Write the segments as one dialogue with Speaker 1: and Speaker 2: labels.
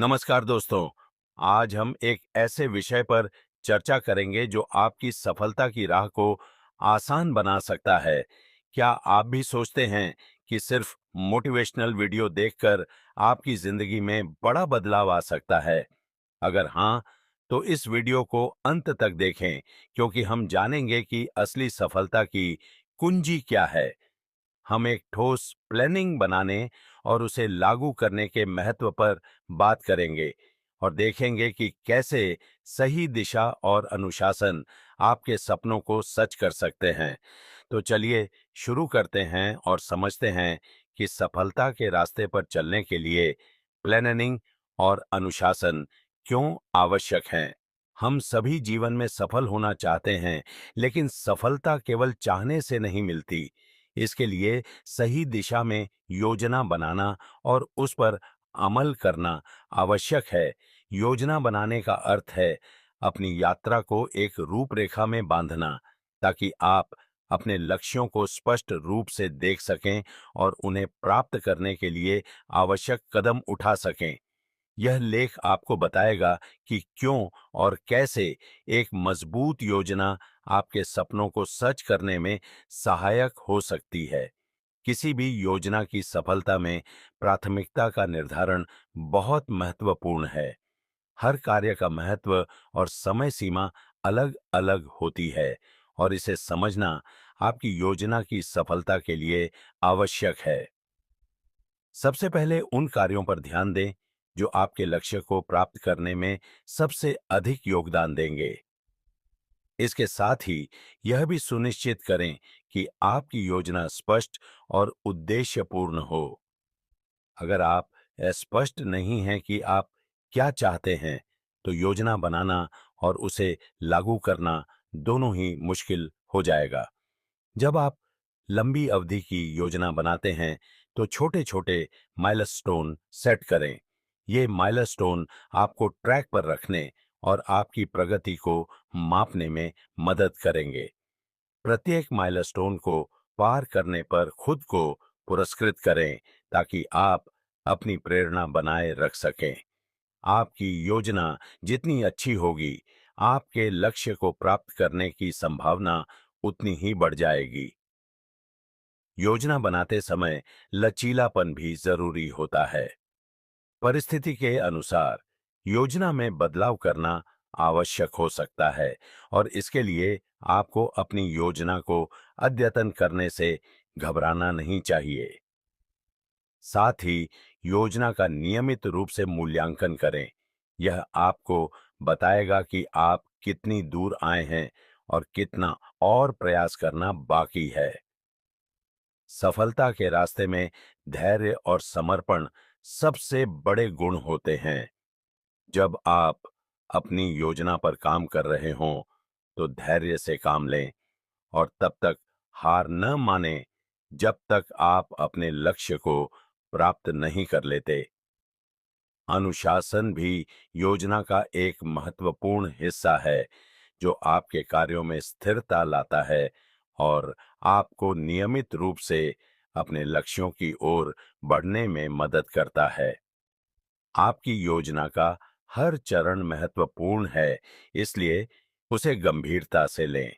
Speaker 1: नमस्कार दोस्तों। आज हम एक ऐसे विषय पर चर्चा करेंगे जो आपकी सफलता की राह को आसान बना सकता है। क्या आप भी सोचते हैं कि सिर्फ मोटिवेशनल वीडियो देखकर आपकी जिंदगी में बड़ा बदलाव आ सकता है? अगर हाँ, तो इस वीडियो को अंत तक देखें, क्योंकि हम जानेंगे कि असली सफलता की कुंजी क्या है। हम एक ठोस प्लानिंग बनाने और उसे लागू करने के महत्व पर बात करेंगे और देखेंगे कि कैसे सही दिशा और अनुशासन आपके सपनों को सच कर सकते हैं। तो चलिए शुरू करते हैं और समझते हैं कि सफलता के रास्ते पर चलने के लिए प्लानिंग और अनुशासन क्यों आवश्यक हैं। हम सभी जीवन में सफल होना चाहते हैं, लेकिन सफलता केवल चाहने से नहीं मिलती। इसके लिए सही दिशा में योजना बनाना और उस पर अमल करना आवश्यक है। योजना बनाने का अर्थ है अपनी यात्रा को एक रूपरेखा में बांधना, ताकि आप अपने लक्ष्यों को स्पष्ट रूप से देख सकें और उन्हें प्राप्त करने के लिए आवश्यक कदम उठा सकें। यह लेख आपको बताएगा कि क्यों और कैसे एक मजबूत योजना आपके सपनों को सच करने में सहायक हो सकती है। किसी भी योजना की सफलता में प्राथमिकता का निर्धारण बहुत महत्वपूर्ण है। हर कार्य का महत्व और समय सीमा अलग-अलग होती है, और इसे समझना आपकी योजना की सफलता के लिए आवश्यक है। सबसे पहले उन कार्यों पर ध्यान दें जो आपके लक्ष्य को प्राप्त करने में सबसे अधिक योगदान देंगे। इसके साथ ही यह भी सुनिश्चित करें कि आपकी योजना स्पष्ट और उद्देश्यपूर्ण हो। अगर आप स्पष्ट नहीं हैं कि आप क्या चाहते हैं, तो योजना बनाना और उसे लागू करना दोनों ही मुश्किल हो जाएगा। जब आप लंबी अवधि की योजना बनाते हैं, तो छोटे-छोटे माइलस्टोन सेट करें। ये माइलस्टोन आपको ट्रैक पर रखने और आपकी प्रगति को मापने में मदद करेंगे। प्रत्येक माइलस्टोन को पार करने पर खुद को पुरस्कृत करें, ताकि आप अपनी प्रेरणा बनाए रख सकें। आपकी योजना जितनी अच्छी होगी, आपके लक्ष्य को प्राप्त करने की संभावना उतनी ही बढ़ जाएगी। योजना बनाते समय लचीलापन भी जरूरी होता है। परिस्थिति के अनुसार योजना में बदलाव करना आवश्यक हो सकता है, और इसके लिए आपको अपनी योजना को अद्यतन करने से घबराना नहीं चाहिए। साथ ही योजना का नियमित रूप से मूल्यांकन करें। यह आपको बताएगा कि आप कितनी दूर आए हैं और कितना और प्रयास करना बाकी है। सफलता के रास्ते में धैर्य और समर्पण सबसे बड़े गुण होते हैं। जब आप अपनी योजना पर काम कर रहे हों, तो धैर्य से काम लें और तब तक हार न मानें जब तक आप अपने लक्ष्य को प्राप्त नहीं कर लेते। अनुशासन भी योजना का एक महत्वपूर्ण हिस्सा है, जो आपके कार्यों में स्थिरता लाता है और आपको नियमित रूप से अपने लक्ष्यों की ओर बढ़ने में मदद करता है। आपकी योजना का हर चरण महत्वपूर्ण है, इसलिए उसे गंभीरता से लें।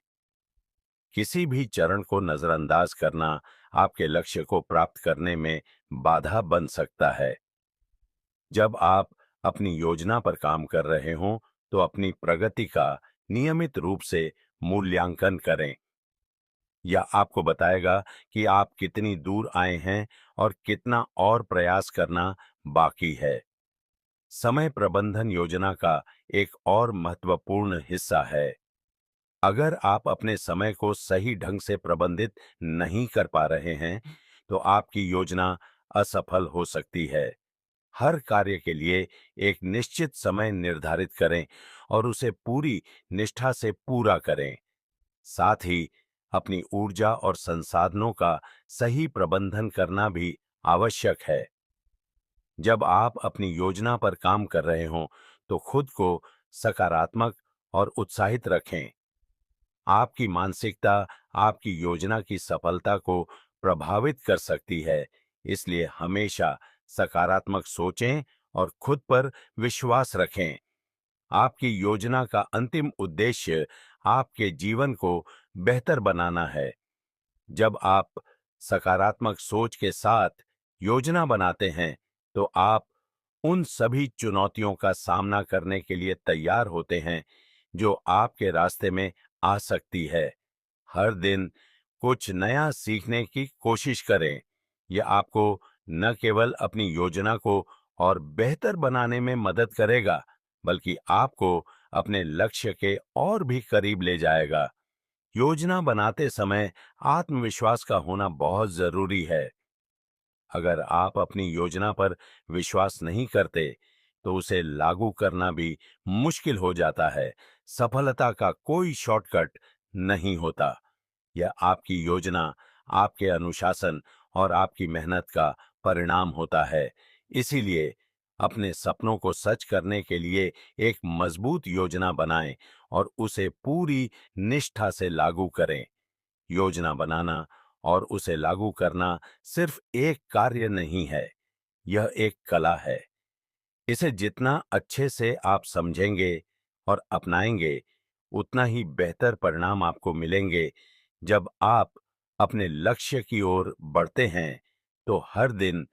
Speaker 1: किसी भी चरण को नजरअंदाज करना आपके लक्ष्य को प्राप्त करने में बाधा बन सकता है। जब आप अपनी योजना पर काम कर रहे हों, तो अपनी प्रगति का नियमित रूप से मूल्यांकन करें। यह आपको बताएगा कि आप कितनी दूर आए हैं और कितना और प्रयास करना बाकी है। समय प्रबंधन योजना का एक और महत्वपूर्ण हिस्सा है। अगर आप अपने समय को सही ढंग से प्रबंधित नहीं कर पा रहे हैं, तो आपकी योजना असफल हो सकती है। हर कार्य के लिए एक निश्चित समय निर्धारित करें और उसे पूरी निष्ठा से पूरा करें। साथ ही अपनी ऊर्जा और संसाधनों का सही प्रबंधन करना भी आवश्यक है। जब आप अपनी योजना पर काम कर रहे हों, तो खुद को सकारात्मक और उत्साहित रखें। आपकी मानसिकता आपकी योजना की सफलता को प्रभावित कर सकती है, इसलिए हमेशा सकारात्मक सोचें और खुद पर विश्वास रखें। आपकी योजना का अंतिम उद्देश्य आपके जीवन को बेहतर बनाना है। जब आप सकारात्मक सोच के साथ योजना बनाते हैं, तो आप उन सभी चुनौतियों का सामना करने के लिए तैयार होते हैं जो आपके रास्ते में आ सकती है। हर दिन कुछ नया सीखने की कोशिश करें। यह आपको न केवल अपनी योजना को और बेहतर बनाने में मदद करेगा, बल्कि आपको अपने लक्ष्य के और भी करीब ले जाएगा। योजना बनाते समय आत्मविश्वास का होना बहुत जरूरी है। अगर आप अपनी योजना पर विश्वास नहीं करते, तो उसे लागू करना भी मुश्किल हो जाता है। सफलता का कोई शॉर्टकट नहीं होता। यह आपकी योजना, आपके अनुशासन और आपकी मेहनत का परिणाम होता है। इसीलिए अपने सपनों को सच करने के लिए एक मजबूत योजना बनाएं और उसे पूरी निष्ठा से लागू करें। योजना बनाना और उसे लागू करना सिर्फ एक कार्य नहीं है, यह एक कला है। इसे जितना अच्छे से आप समझेंगे और अपनाएंगे, उतना ही बेहतर परिणाम आपको मिलेंगे। जब आप अपने लक्ष्य की ओर बढ़ते हैं, तो हर दिन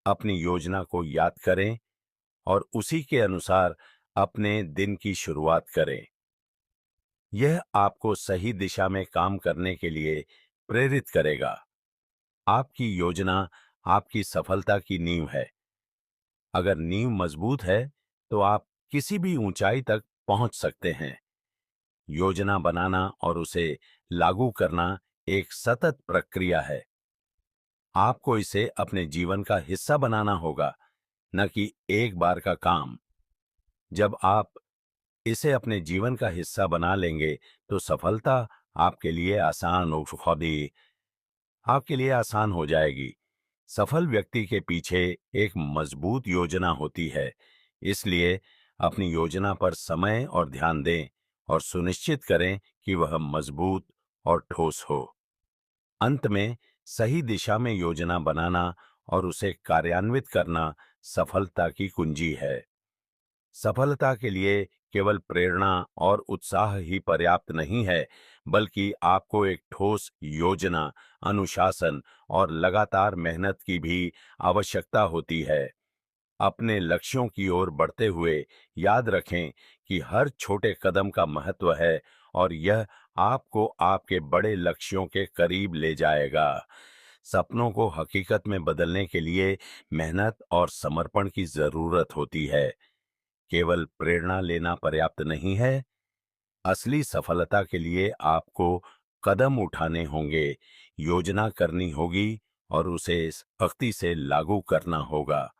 Speaker 1: अपनी योजना को याद करें और उसी के अनुसार अपने दिन की शुरुआत करें। यह आपको सही दिशा में काम करने के लिए प्रेरित करेगा। आपकी योजना आपकी सफलता की नींव है। अगर नींव मजबूत है, तो आप किसी भी ऊंचाई तक पहुंच सकते हैं। योजना बनाना और उसे लागू करना एक सतत प्रक्रिया है। आपको इसे अपने जीवन का हिस्सा बनाना होगा, न कि एक बार का काम। जब आप इसे अपने जीवन का हिस्सा बना लेंगे, तो सफलता आपके लिए आसान हो खुद ही आपके लिए आसान हो जाएगी। सफल व्यक्ति के पीछे एक मजबूत योजना होती है। इसलिए अपनी योजना पर समय और ध्यान दें और सुनिश्चित करें कि वह मजबूत और ठोस हो। अंत में सही दिशा में योजना बनाना और उसे कार्यान्वित करना सफलता की कुंजी है। सफलता के लिए केवल प्रेरणा और उत्साह ही पर्याप्त नहीं है, बल्कि आपको एक ठोस योजना, अनुशासन और लगातार मेहनत की भी आवश्यकता होती है। अपने लक्ष्यों की ओर बढ़ते हुए याद रखें कि हर छोटे कदम का महत्व है और यह आपको आपके बड़े लक्ष्यों के करीब ले जाएगा। सपनों को हकीकत में बदलने के लिए मेहनत और समर्पण की जरूरत होती है। केवल प्रेरणा लेना पर्याप्त नहीं है। असली सफलता के लिए आपको कदम उठाने होंगे, योजना करनी होगी और उसे सख्ती से लागू करना होगा।